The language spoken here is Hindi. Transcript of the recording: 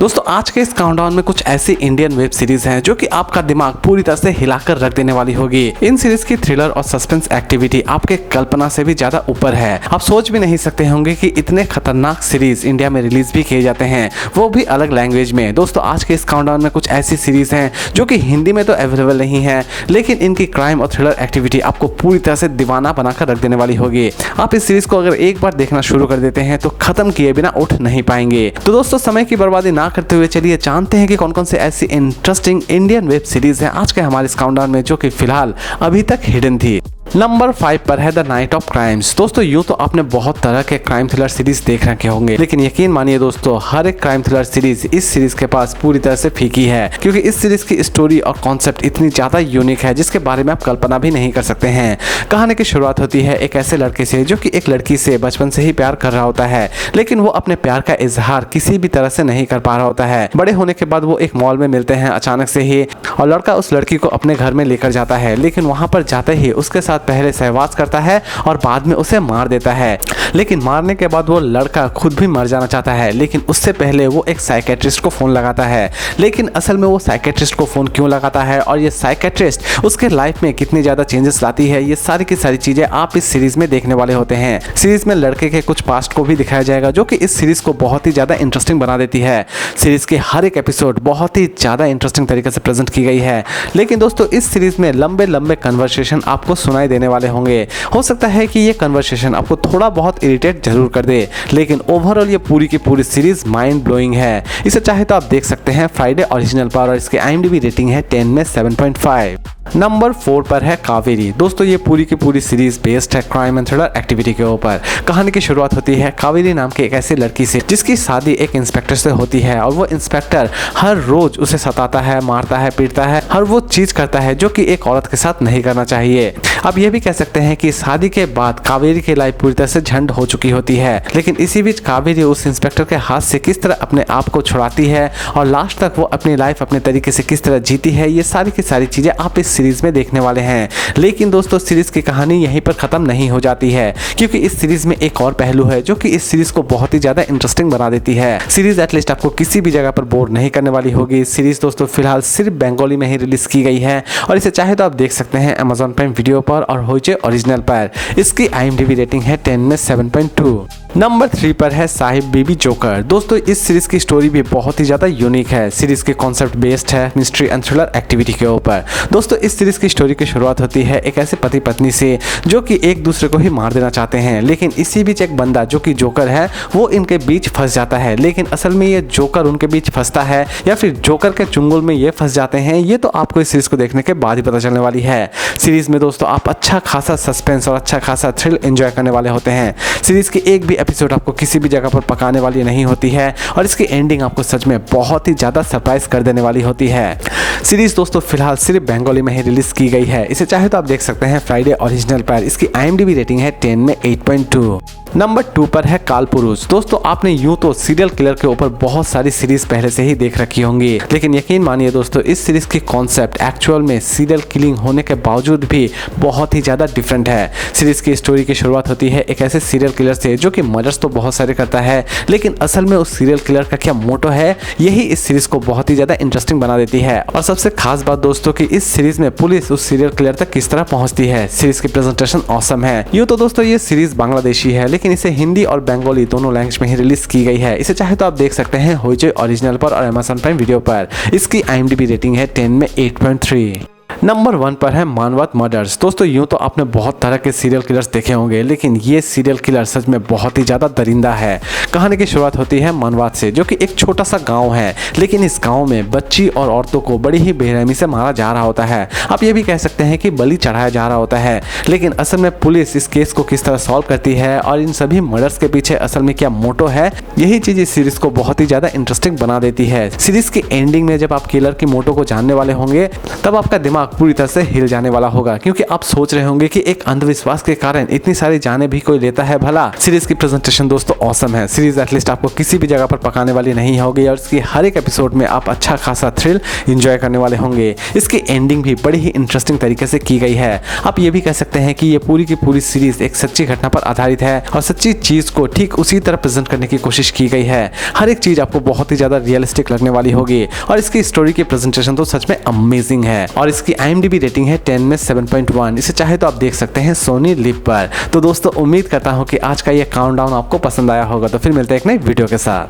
दोस्तों आज के इस काउंटडाउन में कुछ ऐसी इंडियन वेब सीरीज हैं जो कि आपका दिमाग पूरी तरह से हिलाकर रख देने वाली होगी। इन सीरीज की थ्रिलर और सस्पेंस एक्टिविटी आपके कल्पना से भी ज्यादा ऊपर है। आप सोच भी नहीं सकते होंगे कि इतने खतरनाक सीरीज इंडिया में रिलीज भी किए जाते हैं, वो भी अलग लैंग्वेज में। दोस्तों आज के इस काउंटडाउन में कुछ ऐसी सीरीज हैं जो कि हिंदी में तो अवेलेबल नहीं है, लेकिन इनकी क्राइम और थ्रिलर एक्टिविटी आपको पूरी तरह से दीवाना बनाकर रख देने वाली होगी। आप इस सीरीज को अगर एक बार देखना शुरू कर देते हैं तो खत्म किए बिना उठ नहीं पाएंगे। तो दोस्तों समय की बर्बादी ना करते हुए चलिए जानते हैं कि कौन कौन से ऐसी इंटरेस्टिंग इंडियन वेब सीरीज हैं आज के हमारे इस काउंटडाउन में जो कि फिलहाल अभी तक हिडन थी। नंबर 5 पर है द नाइट ऑफ क्राइम्स। दोस्तों यूं तो आपने बहुत तरह के क्राइम थ्रिलर सीरीज देख रखे होंगे, लेकिन यकीन मानिए दोस्तों हर एक क्राइम थ्रिलर सीरीज इस सीरीज के पास पूरी तरह से फीकी है, क्योंकि इस सीरीज की स्टोरी और कॉन्सेप्ट इतनी ज्यादा यूनिक है जिसके बारे में आप कल्पना भी नहीं कर सकते हैं। कहानी की शुरुआत होती है एक ऐसे लड़के से जो कि एक लड़की से बचपन से ही प्यार कर रहा होता है, लेकिन वो अपने प्यार का इजहार किसी भी तरह से नहीं कर पा रहा होता है। बड़े होने के बाद वो एक मॉल में मिलते हैं अचानक से ही, और लड़का उस लड़की को अपने घर में लेकर जाता है, लेकिन वहां पर जाते ही उसके साथ पहले सहवास करता है और बाद में उसे मार देता है। लेकिन मारने के बाद वो लड़का खुद भी मर जाना चाहता है, लेकिन उससे पहले वो एक साइकेट्रिस्ट को फोन लगाता है। लेकिन असल में वो साइकेट्रिस्ट को फोन क्यों लगाता है और ये साइकेट्रिस्ट उसके लाइफ में कितनी ज्यादा चेंजेस लाती है, ये सारी की सारी चीजें आप इस सीरीज में देखने वाले होते हैं। सीरीज में लड़के के कुछ पास्ट को भी दिखाया जाएगा जो कि इस सीरीज को बहुत ही ज्यादा इंटरेस्टिंग बना देती है। सीरीज के हर एक एपिसोड बहुत ही ज्यादा इंटरेस्टिंग तरीके से प्रेजेंट की गई है। लेकिन दोस्तों इस सीरीज में लंबे लंबे कन्वर्सेशन आपको सुनाई देने वाले होंगे। हो सकता है कि ये कन्वर्सेशन आपको थोड़ा बहुत इरिटेट जरूर कर दे, लेकिन ओवरऑल ये पूरी की पूरी सीरीज माइंड ब्लोइंग है। इसे चाहे तो आप देख सकते हैं फ्राइडे ओरिजिनल पर, और इसके IMDb रेटिंग है 10 में 7.5। नंबर 4 पर है कावेरी। दोस्तों ये पूरी की पूरी सीरीज बेस्ड है क्राइम एंड थ्रिलर एक्टिविटी के ऊपर। कहानी की शुरुआत होती है कावेरी नाम के एक ऐसी लड़की से जिसकी शादी एक इंस्पेक्टर से होती है, और वो इंस्पेक्टर हर रोज उसे सताता है, मारता है, पीटता है, हर वो चीज करता है जो कि एक औरत के साथ नहीं करना चाहिए। अब ये भी कह सकते हैं कि शादी के बाद कावेरी की लाइफ पूरी तरह से झंड हो चुकी होती है, लेकिन इसी बीच कावेरी उस इंस्पेक्टर के हाथ से किस तरह अपने आप को छुड़ाती है और लास्ट तक वो अपनी लाइफ अपने तरीके से किस तरह जीती है, ये सारी की सारी चीजें आप इस सीरीज में देखने वाले हैं। लेकिन दोस्तों सीरीज की कहानी यहीं पर खत्म नहीं हो जाती है, क्योंकि इस सीरीज में एक और पहलू है जो कि इस सीरीज को बहुत ही ज्यादा इंटरेस्टिंग बना देती है। सीरीज एटलीस्ट आपको किसी भी जगह पर बोर नहीं करने वाली होगी। सीरीज दोस्तों फिलहाल सिर्फ बंगाली में ही रिलीज की गई है, और इसे चाहे तो आप देख सकते हैं Amazon प्राइम वीडियो पर और होइचे ओरिजिनल पर। इसकी IMDb रेटिंग है 10 में 7.2। नंबर 3 पर है साहिब बीबी जोकर। दोस्तों इस सीरीज की स्टोरी भी बहुत ही ज्यादा यूनिक है। सीरीज के कॉन्सेप्ट बेस्ड है मिस्ट्री एंड थ्रिलर एक्टिविटी के ऊपर। दोस्तों इस सीरीज की स्टोरी की शुरुआत होती है एक ऐसे पति पत्नी से जो कि एक दूसरे को ही मार देना चाहते हैं, लेकिन इसी बीच एक बंदा जो कि जोकर है वो इनके बीच फंस जाता है। लेकिन असल में ये जोकर उनके बीच फंसता है या फिर जोकर के चुंगल में ये फंस जाते हैं, ये तो आपको इस सीरीज को देखने के बाद ही पता चलने वाली है। सीरीज में दोस्तों आप अच्छा खासा सस्पेंस और अच्छा खासा थ्रिल एंजॉय करने वाले होते हैं। सीरीज की एक भी एपिसोड आपको किसी भी जगह पर पकाने वाली नहीं होती है, और इसकी एंडिंग आपको सच में बहुत ही ज्यादा सरप्राइज कर देने वाली होती है। सीरीज दोस्तों फिलहाल सिर्फ बंगाली में ही रिलीज की गई है। इसे चाहे तो आप देख सकते हैं फ्राइडे ओरिजिनल पर। इसकी IMDb रेटिंग है 10 में 8.2। नंबर 2 पर है कालपुरुष। दोस्तों आपने यूं तो सीरियल किलर के ऊपर बहुत सारी सीरीज पहले से ही देख रखी होंगी, लेकिन यकीन मानिए दोस्तों इस सीरीज की कॉन्सेप्ट एक्चुअल में सीरियल किलिंग होने के बावजूद भी बहुत ही ज्यादा डिफरेंट है। सीरीज की स्टोरी की शुरुआत होती है एक ऐसे सीरियल किलर से जो कि मर्डर्स तो बहुत सारे करता है, लेकिन असल में उस सीरियल किलर का क्या मोटो है, यही इस सीरीज को बहुत ही ज्यादा इंटरेस्टिंग बना देती है। और सबसे खास बात दोस्तों कि इस सीरीज में पुलिस उस सीरियल किलर तक किस तरह पहुंचती है। सीरीज की प्रेजेंटेशन ऑसम है। यूं तो दोस्तों ये सीरीज बांग्लादेशी है, लेकिन इसे हिंदी और बंगाली दोनों लैंग्वेज में ही रिलीज की गई है। इसे चाहे तो आप देख सकते हैं होइचे ओरिजिनल पर और Amazon प्राइम वीडियो पर। इसकी IMDb रेटिंग है 10 में 8.3। नंबर 1 पर है मानवत मर्डर्स। दोस्तों यूं तो आपने बहुत तरह के सीरियल किलर्स देखे होंगे, लेकिन ये सीरियल किलर सच में बहुत ही ज्यादा दरिंदा है। कहानी की शुरुआत होती है मानवत से जो कि एक छोटा सा गांव है, लेकिन इस गांव में बच्ची और औरतों को बड़ी ही बेरहमी से मारा जा रहा होता है। आप ये भी कह सकते हैं कि बलि चढ़ाया जा रहा होता है, लेकिन असल में पुलिस इस केस को किस तरह सॉल्व करती है और इन सभी मर्डर्स के पीछे असल में क्या मोटो है, यही चीज इस सीरीज को बहुत ही ज्यादा इंटरेस्टिंग बना देती है। सीरीज की एंडिंग में जब आप किलर की मोटो को जानने वाले होंगे तब आपका दिमाग दिमाग पूरी तरह से हिल जाने वाला होगा, क्योंकि आप सोच रहे होंगे कि एक अंधविश्वास के कारण इतनी सारी जानें भी कोई लेता है भला। सीरीज की प्रेजेंटेशन दोस्तों ऑसम है। सीरीज एटलीस्ट आपको किसी भी जगह पर पकाने वाली नहीं होगी और इसकी हर एक एपिसोड में आप अच्छा खासा थ्रिल एंजॉय करने वाले होंगे। इसकी एंडिंग भी बड़ी ही इंटरेस्टिंग तरीके से की गई है। आप ये भी कह सकते हैं कि ये पूरी की पूरी सीरीज एक सच्ची घटना पर आधारित है और सच्ची चीज को ठीक उसी तरह प्रेजेंट करने की कोशिश की गई है। हर एक चीज आपको बहुत ही ज्यादा रियलिस्टिक लगने वाली होगी और इसकी स्टोरी की प्रेजेंटेशन तो सच में अमेजिंग है। और इसकी IMDb रेटिंग है 10 में 7.1। इसे चाहे तो आप देख सकते हैं सोनी लिव पर। तो दोस्तों उम्मीद करता हूं कि आज का ये काउंटडाउन आपको पसंद आया होगा। तो फिर मिलते हैं एक नई वीडियो के साथ।